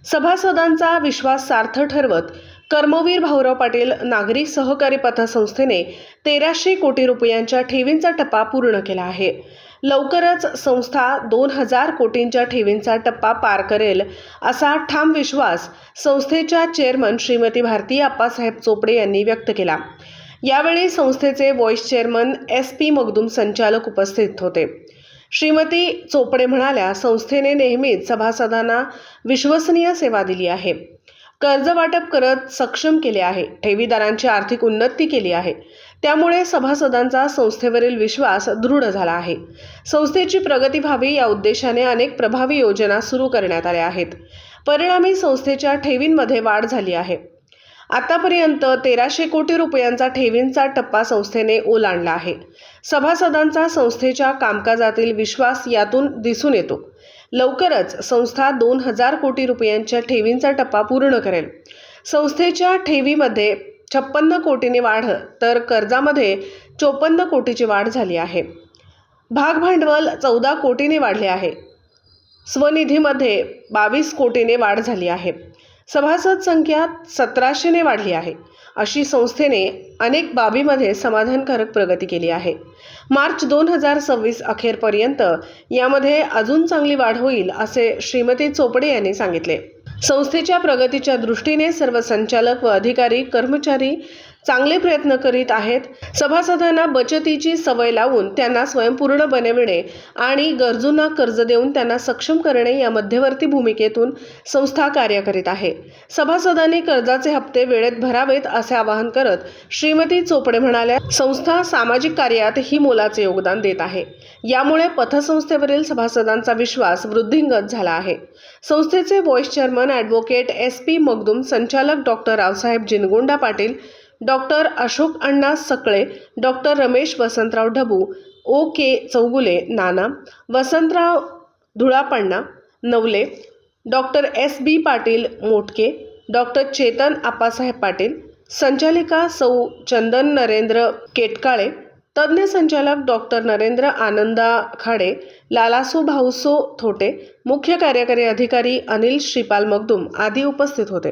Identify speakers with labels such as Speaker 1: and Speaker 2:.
Speaker 1: सभासदांचा विश्वास सार्थ ठरवत कर्मवीर भाऊराव पाटील नागरी सहकारी पतसंस्थेने 1300 कोटी रुपयांच्या ठेवींचा टप्पा पूर्ण केला आहे. लवकरच संस्था 2000 कोटींच्या ठेवींचा टप्पा पार करेल असा ठाम विश्वास संस्थेच्या चेअरमन श्रीमती भारती आप्पासाहेब चोपडे यांनी व्यक्त केला. यावेळी संस्थेचे व्हाईस चेअरमन SP मगदूम संचालक उपस्थित होते. श्रीमती चोपडे म्हणाल्या, संस्थेने नेहमीच सभासदांना विश्वसनीय सेवा दिली आहे. कर्ज वाटप करत सक्षम केले आहे. ठेवीदारांची आर्थिक उन्नती केली आहे. त्यामुळे सभासदांचा संस्थेवरील विश्वास दृढ झाला आहे. संस्थेची प्रगती व्हावी या उद्देशाने अनेक प्रभावी योजना सुरू करण्यात आल्या आहेत. परिणामी संस्थेच्या ठेवींमध्ये वाढ झाली आहे. आतापर्यंत 1300 कोटी रुपयांचा ठेवींचा टप्पा संस्थेने ओलांडला आहे. सभासदांचा संस्थेच्या कामकाजातील विश्वास यातून दिसून येतो. लवकरच संस्था 2000 कोटी रुपयांच्या ठेवींचा टप्पा पूर्ण करेल. संस्थेच्या ठेवीमध्ये 56 कोटींनी वाढ तर कर्जामध्ये 54 कोटीची वाढ झाली आहे. भागभांडवल 14 कोटींनी वाढले आहे. स्वनिधीमध्ये 22 कोटींनी वाढ झाली आहे. सभासद संख्या 1700ने वाढली आहे. अशी संस्थेने अनेक बाबीमध्ये समाधानकारक प्रगती केली आहे. मार्च 2026 अखेरपर्यंत यामध्ये अजून चांगली वाढ होईल असे श्रीमती चोपडे यांनी सांगितले. संस्थेच्या प्रगतीच्या दृष्टीने सर्व संचालक व अधिकारी कर्मचारी चांगले प्रयत्न करीत आहेत. सभासदांना बचतीची सवय लावून त्यांना स्वयंपूर्ण बनविणे आणि गरजूंना कर्ज देऊन त्यांना सक्षम करणे या मध्यवर्ती भूमिकेतून संस्था कार्य करीत आहे. सभासदांनी कर्जाचे हप्ते वेळेत भरावेत असे आवाहन करत श्रीमती चोपडे म्हणाल्या, संस्था सामाजिक कार्यातही मोलाचे योगदान देत आहे. यामुळे पतसंस्थेवरील सभासदांचा विश्वास वृद्धिंगत झाला आहे. संस्थेचे vice chairman advocate SP Magdum, संचालक doctor Raosaheb Jingonda Patil, doctor Ashok Anna Sakale, doctor Ramesh Vasantrao Dhabu, OK Chougule Nana, Vasantrao Dhulapanna Navale, doctor SB Patil Motke, doctor Chetan Appasaheb Patil, संचालिका सौ चंदन नरेंद्र केटकाळे, तज्ज्ञ संचालक डॉक्टर नरेंद्र आनंदा खाडे, लालासो भाऊसो थोटे, मुख्य कार्यकारी अधिकारी अनिल श्रीपाल मगदूम आदी उपस्थित होते.